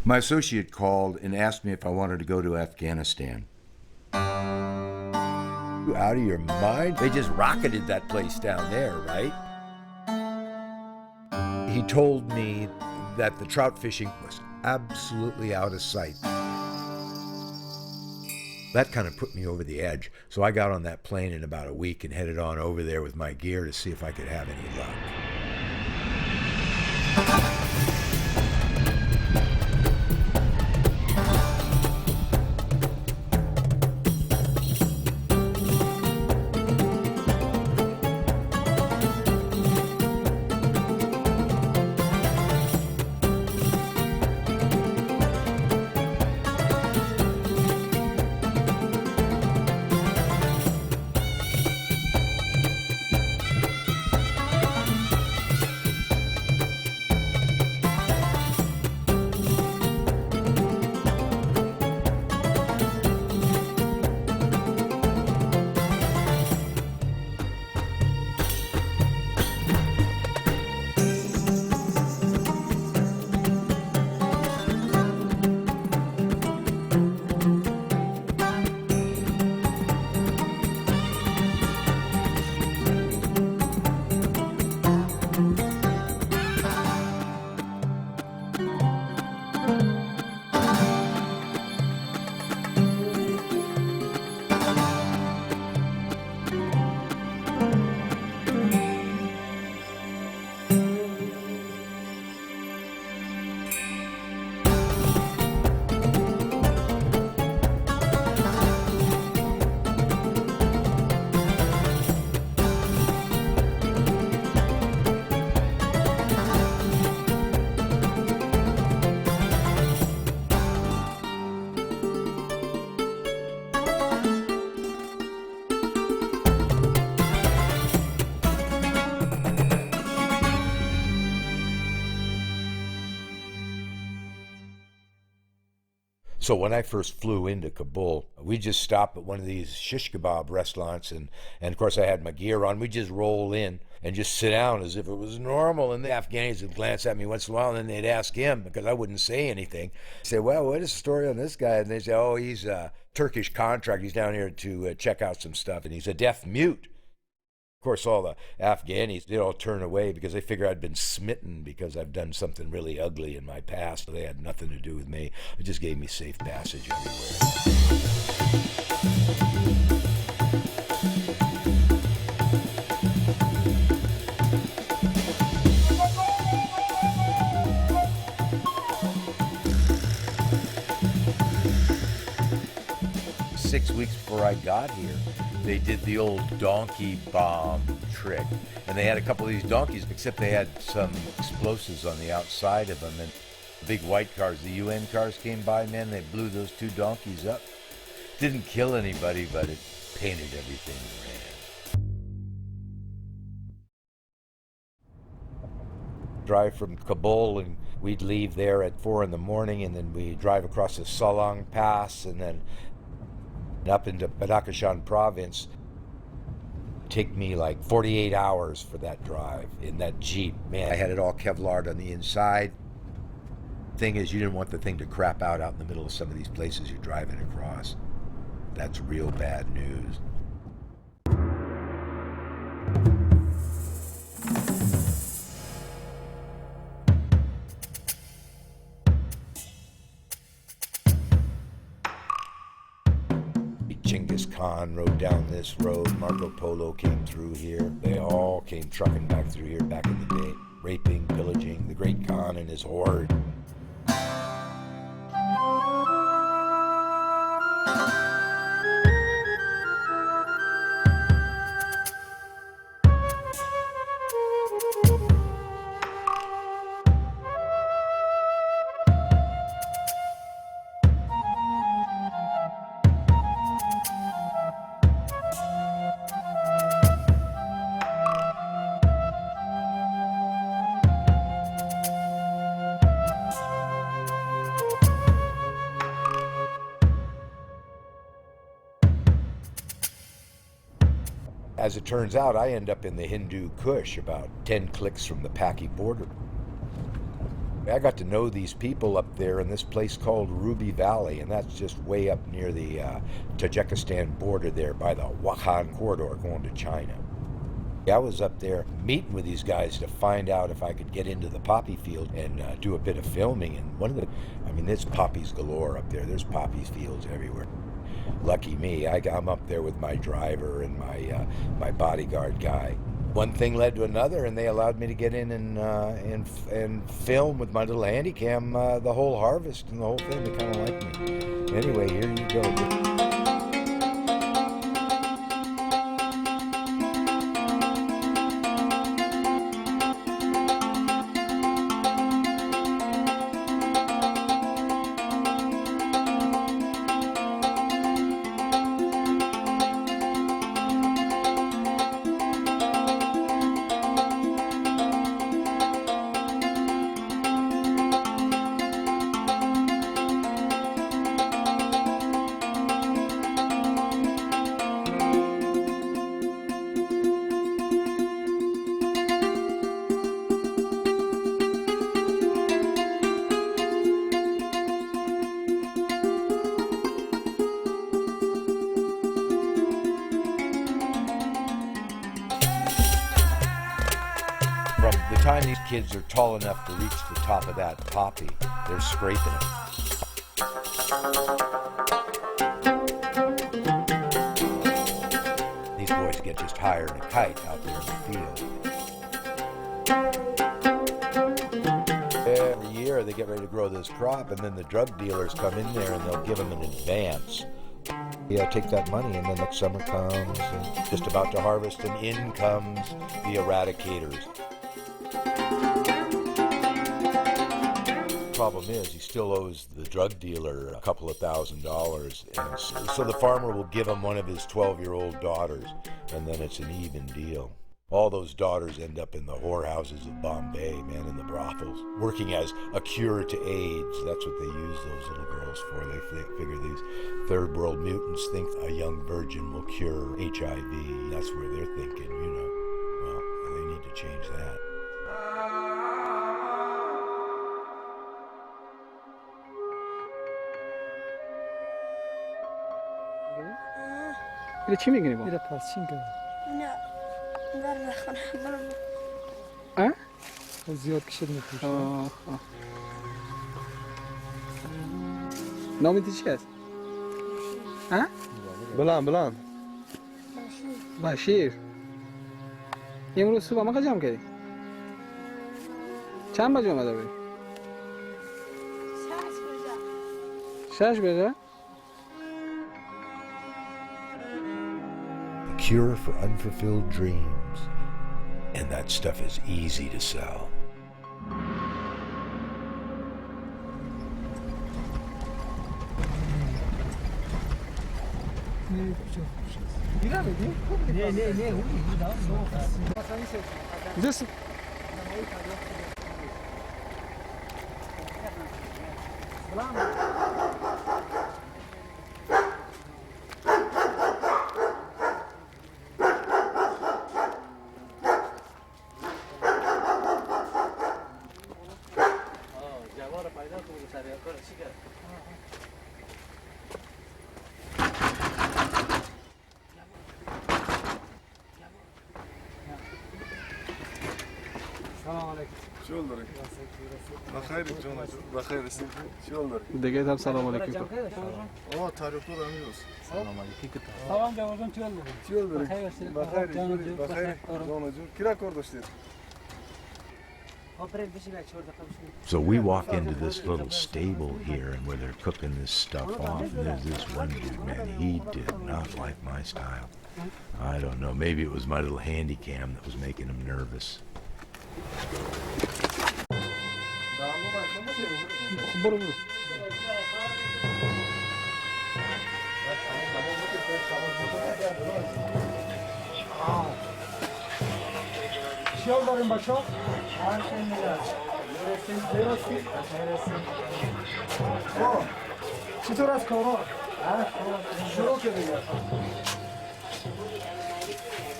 My associate called and asked me if I wanted to go to Afghanistan. You out of your mind? They just rocketed that place down there, right? He told me that the trout fishing was absolutely out of sight. That kind of put me over the edge. So I got on that plane in about a week and headed on over there with my gear to see if I could have any luck. So when I first flew into Kabul, we just stopped at one of these shish kebab restaurants, and of course I had my gear on. We just roll in and just sit down as if it was normal. And the Afghanis would glance at me once in a while, and then they'd ask him, because I wouldn't say anything. I'd say, well, what is the story on this guy? And they'd say, oh, he's a Turkish contractor. He's down here to check out some stuff, and he's a deaf mute. Of course, all the Afghanis, they'd all turn away because they figure I'd been smitten because I've done something really ugly in my past. They had nothing to do with me. It just gave me safe passage everywhere. 6 weeks before I got here, they did the old donkey bomb trick. And they had a couple of these donkeys, except they had some explosives on the outside of them. And the big white cars, the UN cars came by, man, they blew those two donkeys up. Didn't kill anybody, but it painted everything red. Drive from Kabul, and we'd leave there at 4 in the morning, and then we drive across the Salang Pass, and then up into Badakhshan province. Take me like 48 hours for that drive in that Jeep. Man, I had it all Kevlar'd on the inside. Thing is, you didn't want the thing to crap out in the middle of some of these places you're driving across. That's real bad news. Genghis Khan rode down this road. Marco Polo came through here. They all came trucking back through here back in the day. Raping, pillaging, the great Khan and his horde. As it turns out, I end up in the Hindu Kush, about 10 clicks from the Paki border. I got to know these people up there in this place called Ruby Valley, and that's just way up near the Tajikistan border there by the Wakhan corridor going to China. I was up there meeting with these guys to find out if I could get into the poppy field and do a bit of filming. And there's poppies galore up there. There's poppy fields everywhere. Lucky me, I'm up there with my driver and my bodyguard guy. One thing led to another, and they allowed me to get in and film with my little handy cam the whole harvest and the whole thing. They kind of liked me. Anyway, here you go. From the time these kids are tall enough to reach the top of that poppy, they're scraping it. These boys get just higher than a kite out there in the field. Every year they get ready to grow this crop, and then the drug dealers come in there and they'll give them an advance. Yeah, take that money, and then next summer comes, and just about to harvest, and in comes the eradicators. Problem is, he still owes the drug dealer a couple of $1,000s, and so the farmer will give him one of his 12-year-old daughters, and then it's an even deal. All those daughters end up in the whorehouses of Bombay, man, in the brothels, working as a cure to AIDS. That's what they use those little girls for. They figure these third world mutants think a young virgin will cure HIV. That's where they're thinking, Well, they need to change that. اینو چی میگنی با؟ میره پاسچین که نه بر نخونه اه؟ زیاد کشید میپوشه نامت چی هست؟ ها؟ بلند بشیر امروز صبح ما کجا کردی؟ چند بجه اومده بودی؟ 6 بجه؟ Cure for unfulfilled dreams, and that stuff is easy to sell. This شلون دارك؟ بخير جون بخير شلون دارك؟ دیگه هم سلام علیکم. اوه تاریخ رو امروز سلام علیکم. سلام جوازم چیل دارك؟ بخير بخير جون جون كيرا کار داشتید؟ So we walk into this little stable here, and where they're cooking this stuff off, and there's this one dude, man, he did not like my style. I don't know, maybe it was my little handy cam that was making him nervous. برو برو. چیال داریم بچه ها؟ چطور از کارا؟ شروع که دیگه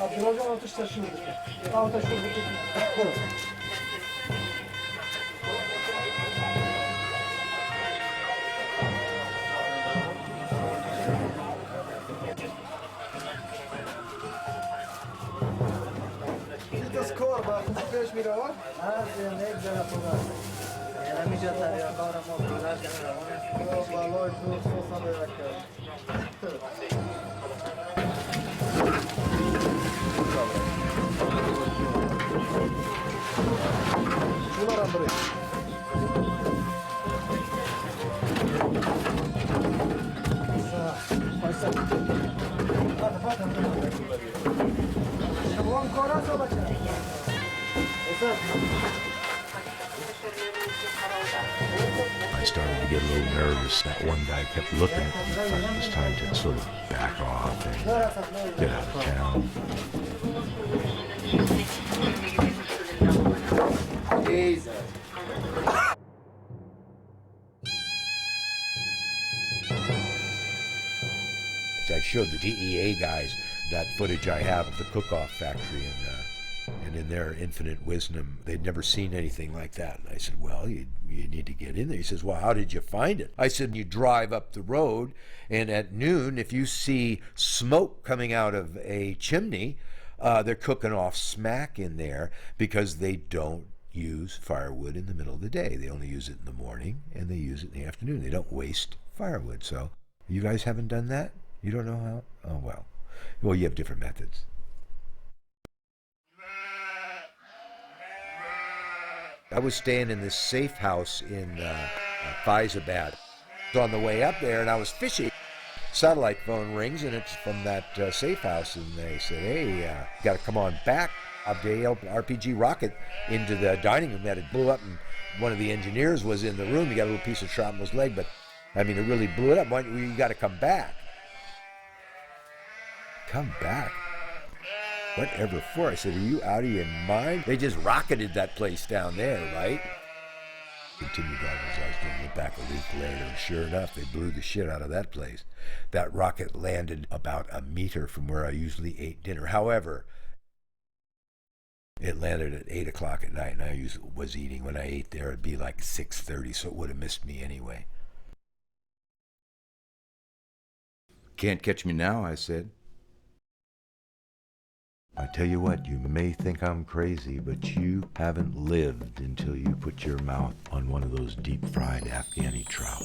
عبدالله جان آتش تشریف بکن آتش رو بکن 5 lira var. Vallahi şu olsa merak ya. Şunlar andırıyor. Vamos corar só baixar. I started to get a little nervous. That one guy kept looking at me. I thought it was time to sort of back off and get out of town. I showed the DEA guys that footage I have of the cook-off factory, and in their infinite wisdom, they'd never seen anything like that. And I said, well, you need to get in there. He says, well, how did you find it? I said, you drive up the road, and at noon, if you see smoke coming out of a chimney, they're cooking off smack in there because they don't use firewood in the middle of the day. They only use it in the morning, and they use it in the afternoon. They don't waste firewood. So you guys haven't done that? You don't know how? Oh, well. Well, you have different methods. I was staying in this safe house in Faizabad. On the way up there, and I was fishing. Satellite phone rings, and it's from that safe house, and they said, hey, got to come on back. Abdel RPG rocket into the dining room that it blew up, and one of the engineers was in the room. He got a little piece of shot in his leg, but, I mean, it really blew it up. You got to come back. Come back? Whatever for? I said, are you out of your mind? They just rocketed that place down there, right? Continued on as I was going to look back a week later, and sure enough, they blew the shit out of that place. That rocket landed about a meter from where I usually ate dinner. However, it landed at 8 o'clock at night, and I was eating when I ate there. It'd be like 6:30, so it would have missed me anyway. Can't catch me now, I said. I tell you what, you may think I'm crazy, but you haven't lived until you put your mouth on one of those deep-fried Afghani trout.